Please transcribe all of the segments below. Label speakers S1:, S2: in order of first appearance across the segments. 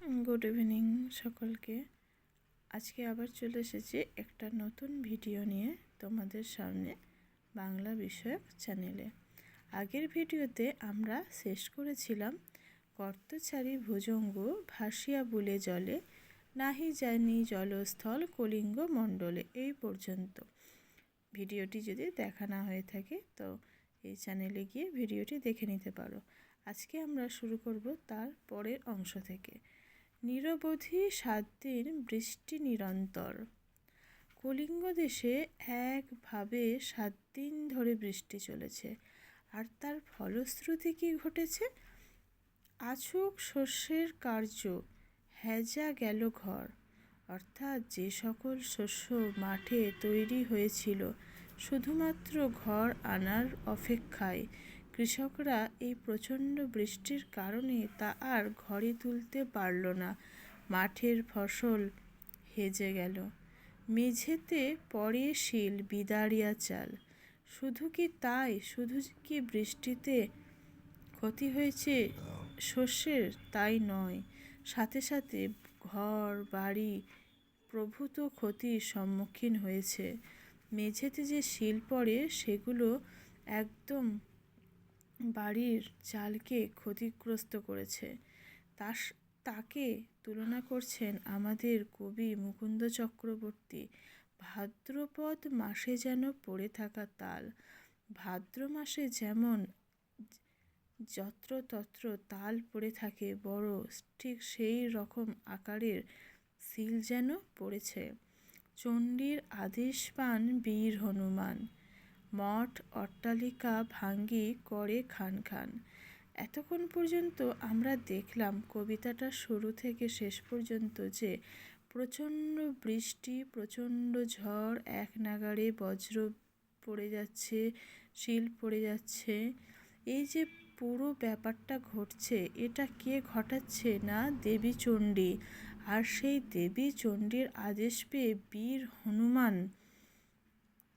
S1: Good evening সকলকে। আজকে আবার চলে এসেছি একটা নতুন ভিডিও নিয়ে তোমাদের সামনে বাংলা বিষয়ক চ্যানেলে। আগের ভিডিওতে আমরা শেষ করেছিলাম কর্তচারী ভুজঙ্গ ভাসিয়া বুলে জলে, নাহি জানি জলস্থল কলিঙ্গ মণ্ডলে, এই পর্যন্ত। ভিডিওটি যদি দেখা না হয়ে থাকে তো এই চ্যানেলে গিয়ে ভিডিওটি দেখে নিতে পারো। আজকে আমরা শুরু করব তার পরের অংশ থেকে। নিরবধি 7 দিন বৃষ্টি নিরন্তর। কলিঙ্গ দেশে একভাবে 7 দিন ধরে বৃষ্টি চলেছে, আর তার ফলশ্রুতি কী ঘটেছে? আছুক শস্যের কার্য, হেজা গেল ঘর। অর্থাৎ যে সকল শস্য মাঠে তৈরি হয়েছিল শুধুমাত্র ঘর আনার অপেক্ষায়, কৃষকরা এই প্রচণ্ড বৃষ্টির কারণে তা আর ঘরে তুলতে পারল না। মাঠের ফসল হেজে গেল। মেঝেতে পড়ে শিল বিদারিয়া চাল। শুধু কি তাই? শুধু কি বৃষ্টিতে ক্ষতি হয়েছে শস্যের? তাই নয়, সাথে সাথে ঘর বাড়ি প্রভূত ক্ষতির সম্মুখীন হয়েছে। মেঝেতে যে শিল পড়ে সেগুলো একদম বাড়ির চালকে ক্ষতিগ্রস্ত করেছে। তাকে তুলনা করছেন আমাদের কবি মুকুন্দ চক্রবর্তী। ভাদ্রপদ মাসে যেন পড়ে থাকা তাল। ভাদ্র মাসে যেমন যত্রতত্র তাল পড়ে থাকে বড়, ঠিক সেই রকম আকারের শিল যেন পড়েছে। চণ্ডীর আদেশ পান বীর হনুমান, মঠ অট্টালিকা ভাঙ্গি করে খান খান। এতক্ষণ পর্যন্ত আমরা দেখলাম কবিতাটা শুরু থেকে শেষ পর্যন্ত যে প্রচণ্ড বৃষ্টি, প্রচণ্ড ঝড়, এক নাগাড়ে বজ্র পড়ে যাচ্ছে, শিল পড়ে যাচ্ছে। এই যে পুরো ব্যাপারটা ঘটছে, এটা কে ঘটাচ্ছে? না, দেবী চণ্ডী। আর সেই দেবী চণ্ডীর আদেশ পেয়ে বীর হনুমান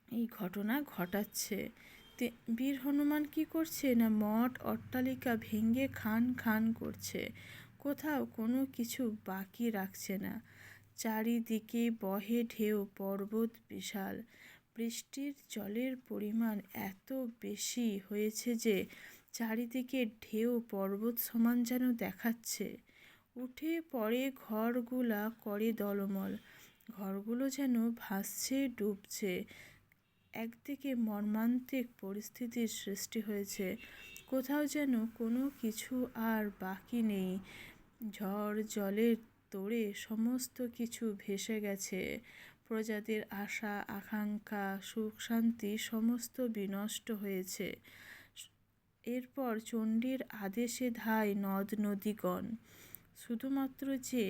S1: এই ঘটনা ঘটাচ্ছে। বীর হনুমান কি করছে? না, মঠ অট্টালিকা ভেঙে খান খান করছে, কোথাও কোনো কিছু বাকি রাখছে না। চারিদিকে বহে ঢেউ, পর্বত বিশাল। বৃষ্টির জলের পরিমাণ এত বেশি হয়েছে যে চারিদিকে ঢেউ পর্বত সমান যেন দেখাচ্ছে। উঠে পড়ে ঘরগুলা করে দলমল। ঘরগুলো যেন ভাসছে, ডুবছে। একদিকে মর্মান্তিক পরিস্থিতির সৃষ্টি হয়েছে, কোথাও যেন কোনো কিছু আর বাকি নেই। ঝড় জলের তোড়ে সমস্ত কিছু ভেসে গেছে। প্রজাদের আশা আকাঙ্ক্ষা সুখ শান্তি সমস্ত বিনষ্ট হয়েছে। এরপর চণ্ডীর আদেশে ধায় নদ নদীগণ। শুধুমাত্র যে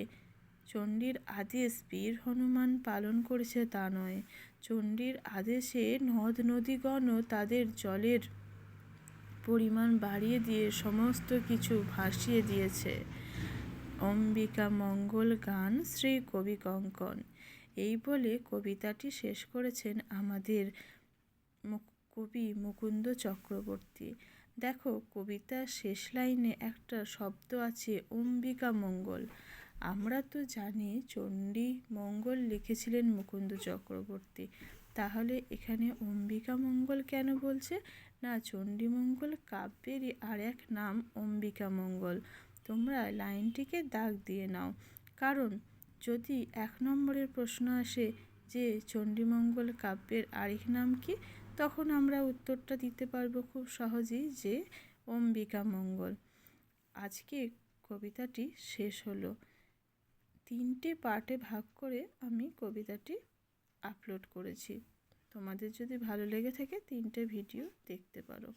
S1: চণ্ডীর আদেশ বীর হনুমান পালন করেছে তা নয়, চণ্ডীর আদেশে নদ নদীগণও তাদের জলের পরিমাণ বাড়িয়ে দিয়ে সমস্ত কিছু ভাসিয়ে দিয়েছে। অম্বিকা মঙ্গল গান শ্রী কবি কঙ্কন, এই বলে কবিতাটি শেষ করেছেন আমাদের কবি মুকুন্দ চক্রবর্তী। দেখো, কবিতার শেষ লাইনে একটা শব্দ আছে অম্বিকা মঙ্গল। আমরা তো জানি চণ্ডী মঙ্গল লিখেছিলেন মুকুন্দ চক্রবর্তী, তাহলে এখানে অম্বিকা মঙ্গল কেন বলছে? না, চণ্ডীমঙ্গল কাব্যেরই আর এক নাম অম্বিকা মঙ্গল। তোমরা লাইনটিকে দাগ দিয়ে নাও, কারণ যদি 1 নম্বরের প্রশ্ন আসে যে চণ্ডীমঙ্গল কাব্যের আরেক নাম কি, তখন আমরা উত্তরটা দিতে পারবো খুব সহজেই, যে অম্বিকা মঙ্গল। আজকে কবিতাটি শেষ হলো। 3টে পার্টে ভাগ করে আমি কবিতাটি আপলোড করেছি। তোমাদের যদি ভালো লেগে থাকে 3টে ভিডিও দেখতে পারো।